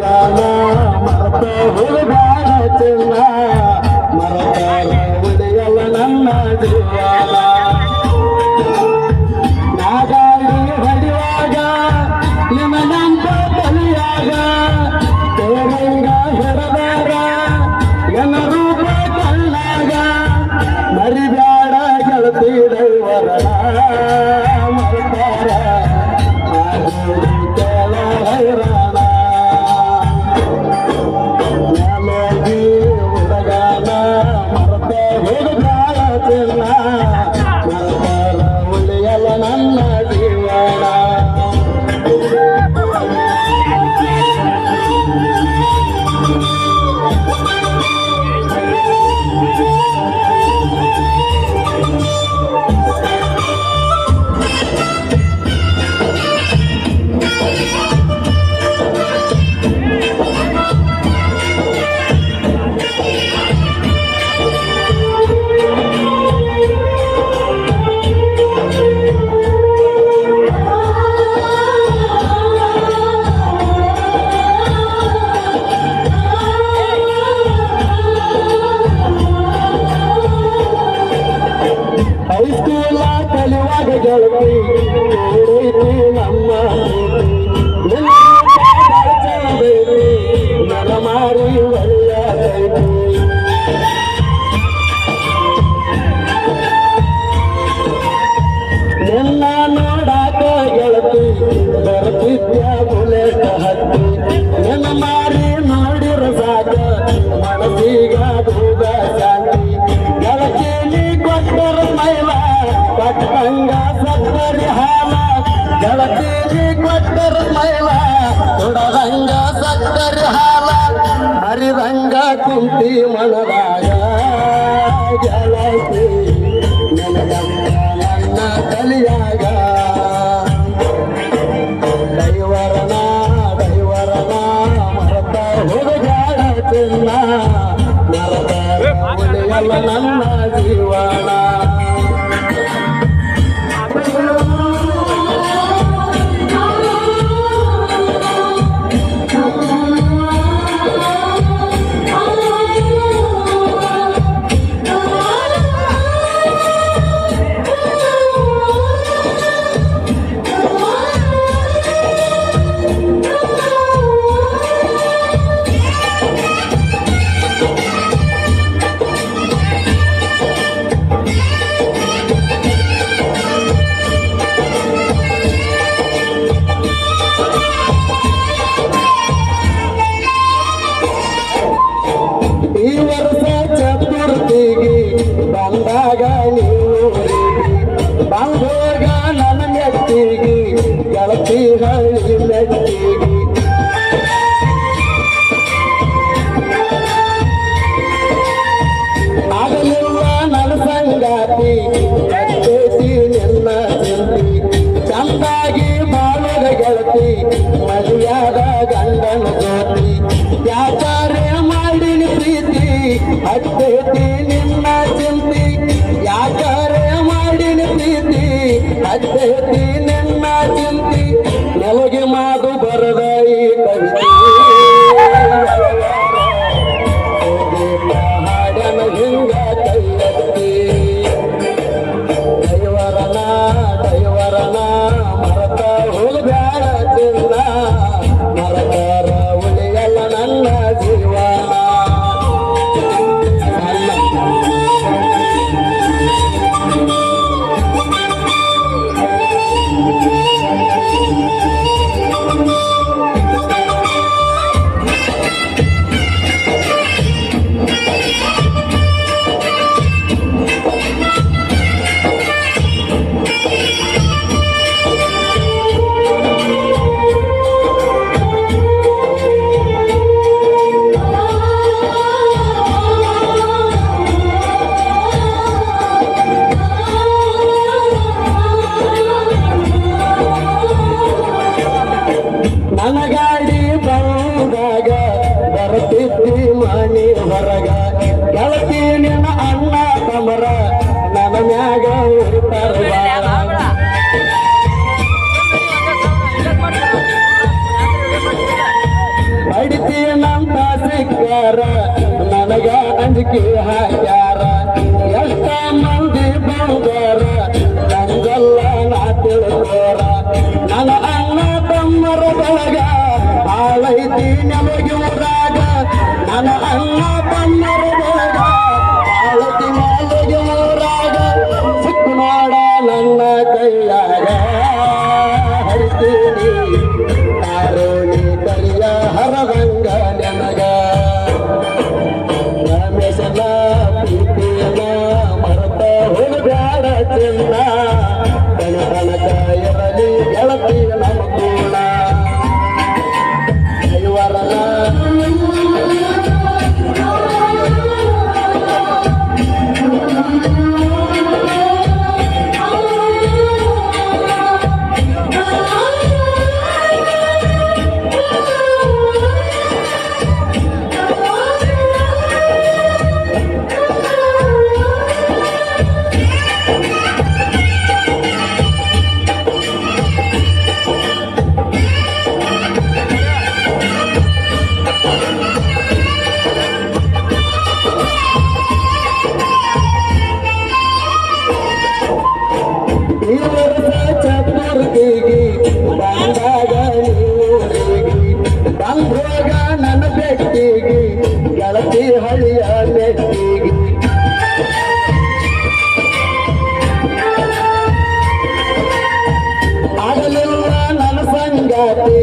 ಮರತ ಹುಡುಗಾಡ ಚಿನ್ನ ಮರತಾರ ಉಳಿಯಲ್ಲ ನನ್ನ ಜೀವನ ನಾಗಾಡಿ ಹೊಡೆಯುವಾಗ ನಿನ್ನ ನಂತ ತಲಿಯಾಗ ತೇರಂಗ ಹಿಡದಾರ ಎನ್ನ ರೂಪ ಕಣ್ಣಾಗ ಮರಿಬ್ಯಾಡ ಗೆಳತಿ ದೈವರಣ ಮರತಾರ ಕೆಳ ಹೈರಾಣ ಗೆಳತಿ ನೋಡೈತಿ ನಮ್ಮ ನನ್ನ ಮಾರಿ ಒಳ್ಳೆಯದೈತಿ ನಿನ್ನ ನೋಡಾಕ ಗೆಳತಿ ಬರ್ತಿದ್ಯ ಬುಲೆಟ್ ಹತ್ತಿ ನಿನ್ನ ಮಾರಿ ನೋಡಿರ ಸಾಕ ಮನಸ್ಸಿಗ ದೂದ ಶಾಂತಿ ಗೆಳತಿ ನೀ ಕೊಟ್ಟರ ಮೈಲ ಕೊಟ್ಟಂಗ ಸಕ್ಕರೆ ಹಾಲ ಗೆಳತಿ ಕೊಟ್ಟರ ಮೈಲ ಕೊಡದಂಗ ಸಕ್ಕರೆ ಹಾಲ ಹರಿದಂಗ ಕುಂತಿ ಮನದಾಗ ಗೆಳತಿ ನನಗಂತ ನನ್ನ ತಲಿಯಾಗ ದೈವರನ ಮರತ ಹುಡುಗಾಡ ಚಿನ್ನ ಮರತ ಉಳಿಯಲ್ಲ ನನ್ನ ಜೀವನ ಈ ವರ್ಷ ಚತುರ್ಥಿಗೆ ಬಂದಾಗ ನೀರಿಗೆ ಬಂದೋಗ ನನ್ನ ಮೆಟ್ಟಿಗೆ ಗೆಳತಿ ಹಳ್ಳಿ ಮೆಟ್ಟಿಗೆ ಆಗಲಿಲ್ಲ ನನ್ನ ಸಂಗಾತಿ ಕಟ್ಟೇಸಿ ನಿನ್ನ ಚಿಂತಿ ಚಂದಾಗಿ ಬಾಳುವ ಗೆಳತಿ ಮದುವೆಯಾದ ಗಂಡನ ಜೋತಿ ಯಾಚಾರೆ ಮಾಡಿನ ಪ್ರೀತಿ ಹತ್ತೈತಿ ನಿನ್ನ ಚಿಂತಿ ಯಾಚಾರೆ ಮಾಡಿನ ಪ್ರೀತಿ ಹತ್ತೈತಿ ನಿನ್ನ ಚಿಂತಿ ನೆಲಗೆ ಮಾತು ಬರದ ಈ ಕವಿತೆ ಹಾಡನ ಹಿಂಗ ಕೈಯತ್ತಿ ದೈವರನ ಮರತ ಹುಡುಗಾಡ ಚಿನ್ನ ಮರತರ ಉಳಿಯಲ್ಲ ನನ್ನ ಜೀವನ ನನ್ನ ಗಾಡಿ ಬಂದಾಗ ಬರ್ತಿದ್ದಿ ಮನಿ ಹೊರಗ ಗೆಳತಿ ನಿನ್ನ ಅಣ್ಣ ತಮರ ನನ್ನ ಮ್ಯಾಗ ಹೊಡಿತೀನಂತ ಸಿಕ್ಕಾರ ನನಗ ಅಂಜಿಕೆ ಹಾಕ್ಯಾರ ಎಷ್ಟ ಮಂದಿ ಬಂದಾರ ನಂಗಲ್ಲ ನಾ ತಿಳ್ಕೋರ ನನ್ನ ಅಣ್ಣ ತಮ್ಮರ ಬಳಗ ಹಾಳೈತಿ ನಮಗೆ ಊರಾಗ ನನ್ನ ಅಣ್ಣ ತಮ್ಮರ ಬಳಗ ಹಾಳೈತಿ ನಮಗೆ ಊರಾಗ ಸಿಕ್ಕು ನೋಡ ನನ್ನ ಕೈಯಾಗ ಹರಿತೀನಿ ಕಾರೋಣಿ ಕರಿಯ ಹರದಂಗ ನನಗ ರಮೇಶನ ಪ್ರೀತಿಯನ ಮರತ ಹೋಗಬ್ಯಾಡ ಚೆನ್ನ ಕನಕ ಇರಲಿ ಗೆಳತಿ ನಮ್ಮ ಕೂಡ ಐವರನ ಈ ವರ್ಷ ಚತುರ್ಥಿಗೆ ಬಂದಾಗ ನೀರಿಗೆ ಬಂದ್ರೋಗ ನನ್ನ ಬೆಟ್ಟಿಗೆ ಗೆಳತಿ ಹಳಿಯ ಬೆಟ್ಟಿಗೆ ಆಗಲಿಲ್ಲ ನನ್ನ ಸಂಗಾತಿ